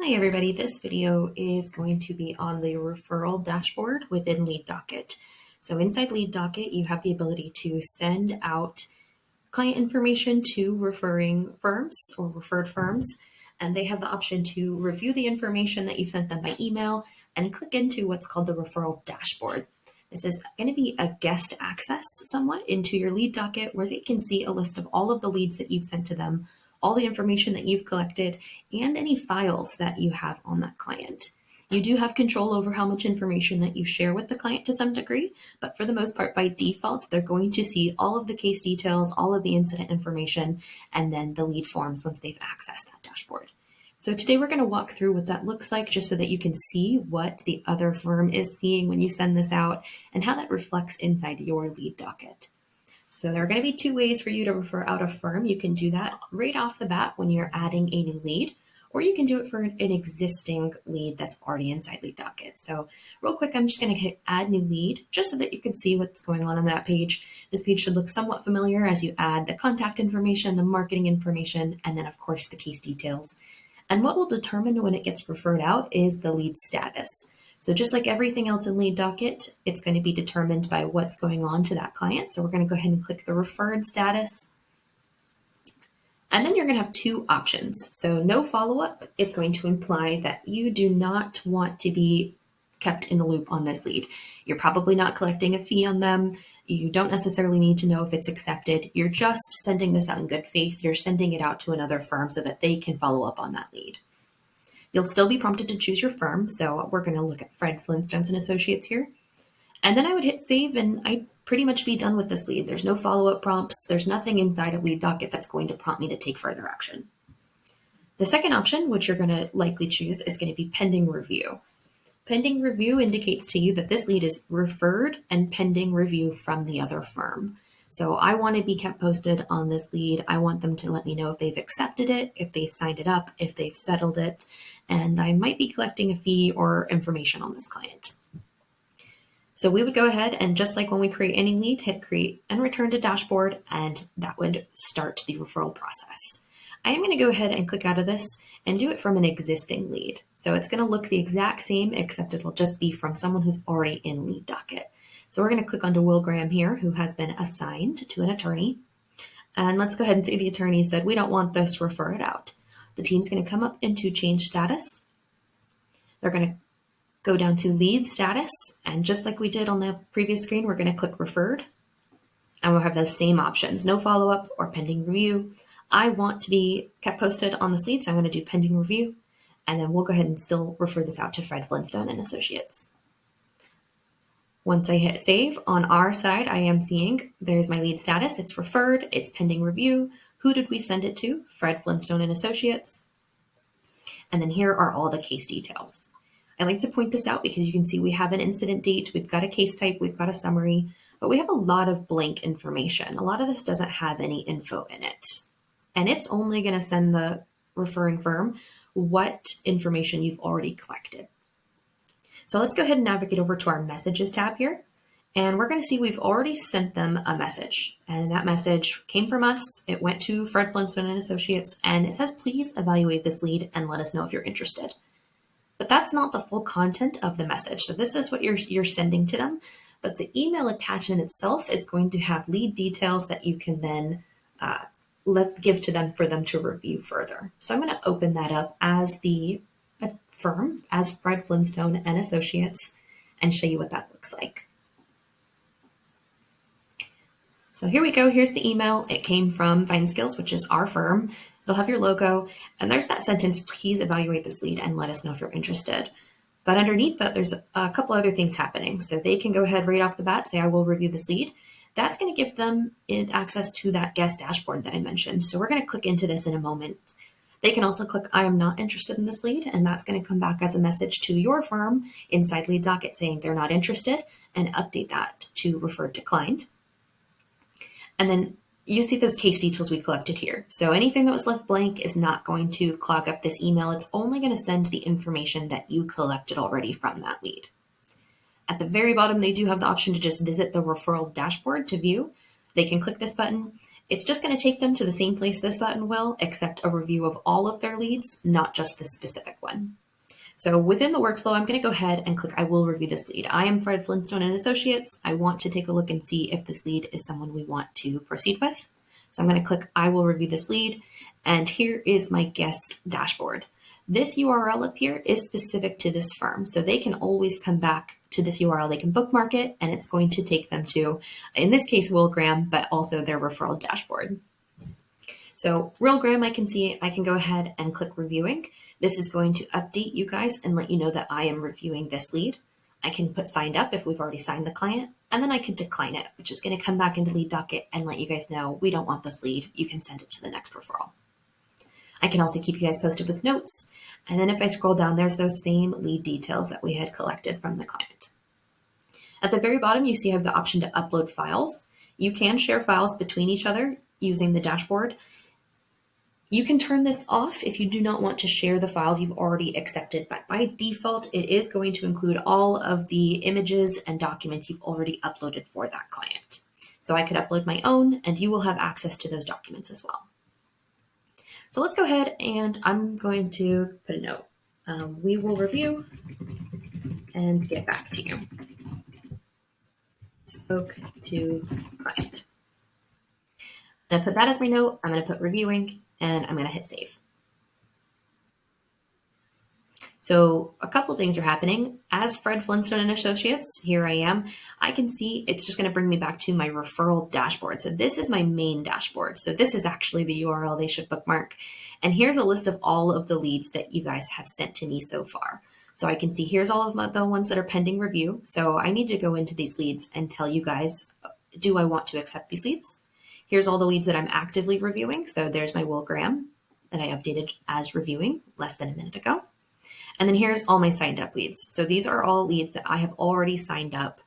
Hi everybody, this video is going to be on the referral dashboard within Lead Docket. So inside Lead Docket, you have the ability to send out client information to referring firms or referred firms, and they have the option to review the information that you've sent them by email and click into what's called the referral dashboard. This is going to be a guest access somewhat into your Lead Docket where they can see a list of all of the leads that you've sent to them, all the information that you've collected, and any files that you have on that client. You do have control over how much information that you share with the client to some degree, but for the most part, by default, they're going to see all of the case details, all of the incident information, and then the lead forms once they've accessed that dashboard. So today we're going to walk through what that looks like just so that you can see what the other firm is seeing when you send this out and how that reflects inside your Lead Docket. So there are going to be two ways for you to refer out a firm. You can do that right off the bat when you're adding a new lead, or you can do it for an existing lead that's already inside Lead Docket. So real quick, I'm just going to hit add new lead just so that you can see what's going on that page. This page should look somewhat familiar as you add the contact information, the marketing information, and then of course the case details. And what will determine when it gets referred out is the lead status. So just like everything else in Lead Docket, it's going to be determined by what's going on to that client. So we're going to go ahead and click the referred status. And then you're going to have two options. So no follow-up is going to imply that you do not want to be kept in the loop on this lead. You're probably not collecting a fee on them. You don't necessarily need to know if it's accepted. You're just sending this out in good faith. You're sending it out to another firm so that they can follow up on that lead. You'll still be prompted to choose your firm. So we're going to look at Fred Flintstone and Associates here. And then I would hit save and I'd pretty much be done with this lead. There's no follow-up prompts. There's nothing inside of Lead Docket that's going to prompt me to take further action. The second option, which you're going to likely choose, is going to be pending review. Pending review indicates to you that this lead is referred and pending review from the other firm. So I want to be kept posted on this lead. I want them to let me know if they've accepted it, if they've signed it up, if they've settled it, and I might be collecting a fee or information on this client. So we would go ahead and just like when we create any lead, hit create and return to dashboard, and that would start the referral process. I am going to go ahead and click out of this and do it from an existing lead. So it's going to look the exact same, except it will just be from someone who's already in Lead Docket. So we're going to click onto Will Graham here, who has been assigned to an attorney. And let's go ahead and see the attorney said, we don't want this, refer it out. The team's going to come up into change status. They're going to go down to lead status. And just like we did on the previous screen, we're going to click referred. And we'll have those same options, no follow-up or pending review. I want to be kept posted on this lead, so I'm going to do pending review. And then we'll go ahead and still refer this out to Fred Flintstone and Associates. Once I hit save, on our side, I am seeing there's my lead status. It's referred, it's pending review. Who did we send it to? Fred Flintstone and Associates. And then here are all the case details. I like to point this out because you can see we have an incident date, we've got a case type, we've got a summary, but we have a lot of blank information. A lot of this doesn't have any info in it. And it's only going to send the referring firm what information you've already collected. So let's go ahead and navigate over to our messages tab here. And we're going to see we've already sent them a message. And that message came from us. It went to Fred Flintstone and Associates. And it says, please evaluate this lead and let us know if you're interested. But that's not the full content of the message. So this is what you're sending to them. But the email attachment itself is going to have lead details that you can then give to them for them to review further. So I'm going to open that up as the firm, as Fred Flintstone and Associates, and show you what that looks like. So here we go. Here's the email. It came from Vine Skills, which is our firm. It'll have your logo, and there's that sentence, please evaluate this lead and let us know if you're interested. But underneath that, there's a couple other things happening. So they can go ahead right off the bat, say, I will review this lead. That's going to give them access to that guest dashboard that I mentioned. So we're going to click into this in a moment. They can also click, I am not interested in this lead, and that's going to come back as a message to your firm inside Lead Docket saying they're not interested, and update that to referred declined. And then you see those case details we collected here. So anything that was left blank is not going to clog up this email. It's only going to send the information that you collected already from that lead. At the very bottom, they do have the option to just visit the referral dashboard to view. They can click this button It's just going to take them to the same place this button will, except a review of all of their leads, not just the specific one. So within the workflow, I'm going to go ahead and click I will review this lead. I am Fred Flintstone and Associates. I want to take a look and see if this lead is someone we want to proceed with. So I'm going to click I will review this lead. And here is my guest dashboard. This URL up here is specific to this firm. So they can always come back to this URL. They can bookmark it and it's going to take them to, in this case, Will Graham, but also their referral dashboard. So Real Graham, I can see, I can go ahead and click reviewing. This is going to update you guys and let you know that I am reviewing this lead. I can put signed up if we've already signed the client, and then I can decline it, which is going to come back into Lead Docket and let you guys know we don't want this lead. You can send it to the next referral. I can also keep you guys posted with notes. And then if I scroll down, there's those same lead details that we had collected from the client. At the very bottom, you see I have the option to upload files. You can share files between each other using the dashboard. You can turn this off if you do not want to share the files you've already accepted, but by default, it is going to include all of the images and documents you've already uploaded for that client. So I could upload my own and you will have access to those documents as well. So let's go ahead and I'm going to put a note. We will review and get back to you. Spoke to client. I'm going to put that as my note. I'm going to put reviewing and I'm going to hit save. So a couple things are happening. As Fred Flintstone and Associates, here I am. I can see it's just going to bring me back to my referral dashboard. So this is my main dashboard. So this is actually the URL they should bookmark. And here's a list of all of the leads that you guys have sent to me so far. So I can see here's all of the ones that are pending review. So I need to go into these leads and tell you guys, do I want to accept these leads? Here's all the leads that I'm actively reviewing. So there's my Will Graham that I updated as reviewing less than a minute ago. And then here's all my signed up leads. So these are all leads that I have already signed up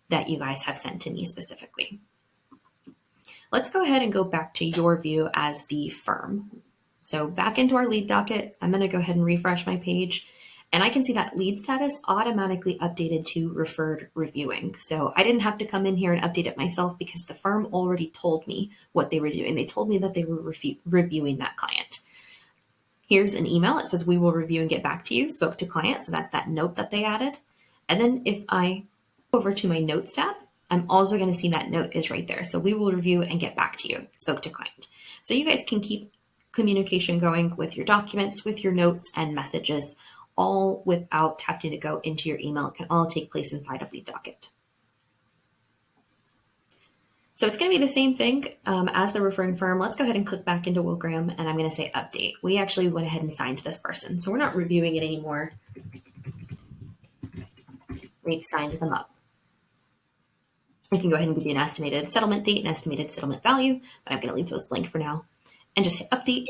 that you guys have sent to me specifically. Let's go ahead and go back to your view as the firm. So back into our lead docket, I'm going to go ahead and refresh my page. And I can see that lead status automatically updated to referred reviewing. So I didn't have to come in here and update it myself because the firm already told me what they were doing. They told me that they were reviewing that client. Here's an email. It says, we will review and get back to you. Spoke to client. So that's that note that they added. And then if I go over to my notes tab, I'm also going to see that note is right there. So we will review and get back to you. Spoke to client. So you guys can keep communication going with your documents, with your notes and messages, all without having to go into your email. It can all take place inside of Lead Docket. So it's going to be the same thing as the referring firm. Let's go ahead and click back into Will Graham and I'm going to say update. We actually went ahead and signed this person. So we're not reviewing it anymore. We've signed them up. I can go ahead and give you an estimated settlement date and estimated settlement value, but I'm going to leave those blank for now and just hit update.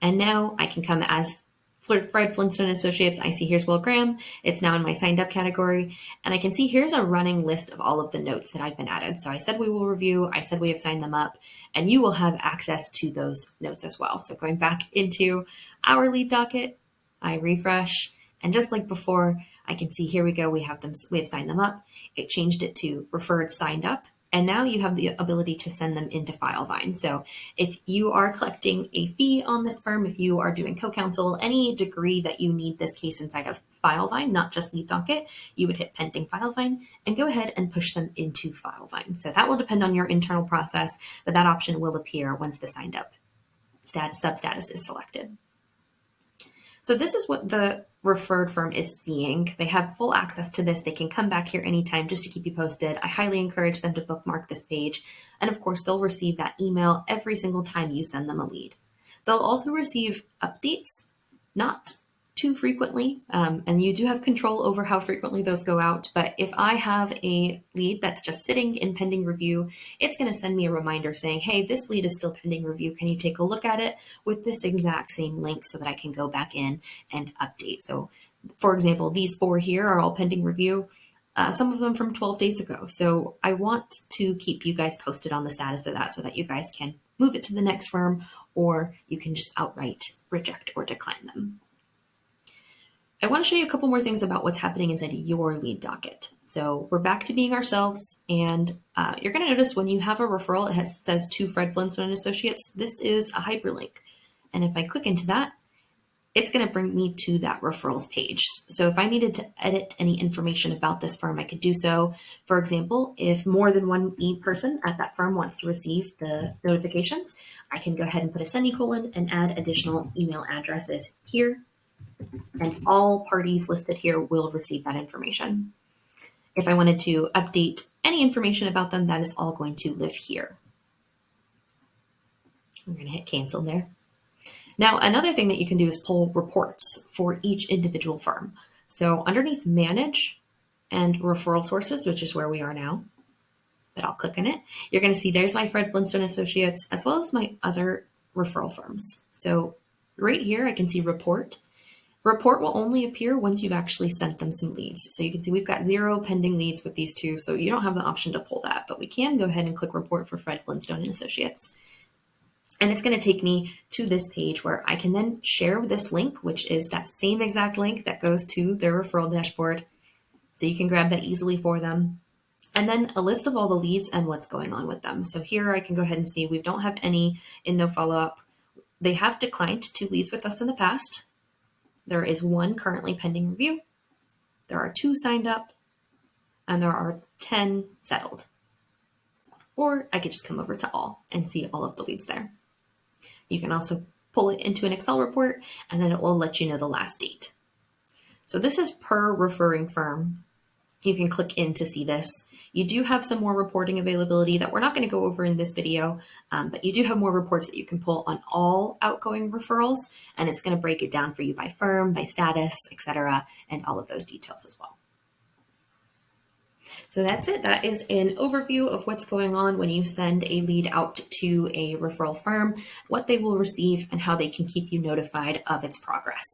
And now I can come as Fred Flintstone Associates. I see here's Will Graham. It's now in my signed up category. And I can see here's a running list of all of the notes that I've been added. So I said we will review. I said we have signed them up. And you will have access to those notes as well. So going back into our lead docket, I refresh. And just like before, I can see here we go. We have signed them up. It changed it to referred signed up. And now you have the ability to send them into FileVine. So if you are collecting a fee on this firm, if you are doing co-counsel, any degree that you need this case inside of FileVine, not just Lead Docket, you would hit pending FileVine and go ahead and push them into FileVine. So that will depend on your internal process, but that option will appear once the signed up substatus is selected. So this is what the referred firm is seeing. They have full access to this. They can come back here anytime just to keep you posted. I highly encourage them to bookmark this page. And of course, they'll receive that email every single time you send them a lead. They'll also receive updates, not too frequently. And you do have control over how frequently those go out. But if I have a lead that's just sitting in pending review, it's going to send me a reminder saying, hey, this lead is still pending review. Can you take a look at it with this exact same link so that I can go back in and update? So for example, these 4 here are all pending review. Some of them from 12 days ago. So I want to keep you guys posted on the status of that so that you guys can move it to the next firm, or you can just outright reject or decline them. I want to show you a couple more things about what's happening inside your lead docket. So we're back to being ourselves, and you're going to notice when you have a referral, it says to Fred Flintstone Associates. This is a hyperlink, and if I click into that, it's going to bring me to that referrals page. So if I needed to edit any information about this firm, I could do so. For example, if more than one person at that firm wants to receive the notifications, I can go ahead and put a semicolon and add additional email addresses here, and all parties listed here will receive that information. If I wanted to update any information about them, that is all going to live here. I'm going to hit cancel there. Now, another thing that you can do is pull reports for each individual firm. So underneath manage and referral sources, which is where we are now, but I'll click on it, you're going to see there's my Fred Flintstone Associates as well as my other referral firms. So right here, I can see report. Report will only appear once you've actually sent them some leads. So you can see we've got 0 pending leads with these two, so you don't have the option to pull that, but we can go ahead and click report for Fred Flintstone Associates. And it's going to take me to this page where I can then share this link, which is that same exact link that goes to their referral dashboard. So you can grab that easily for them. And then a list of all the leads and what's going on with them. So here I can go ahead and see we don't have any in no follow-up. They have declined 2 leads with us in the past. There is 1 currently pending review. There are 2 signed up, and there are 10 settled. Or I could just come over to all and see all of the leads there. You can also pull it into an Excel report, and then it will let you know the last date. So this is per referring firm. You can click in to see this. You do have some more reporting availability that we're not going to go over in this video, but you do have more reports that you can pull on all outgoing referrals, and it's going to break it down for you by firm, by status, etc., and all of those details as well. So that's it. That is an overview of what's going on when you send a lead out to a referral firm, what they will receive, and how they can keep you notified of its progress.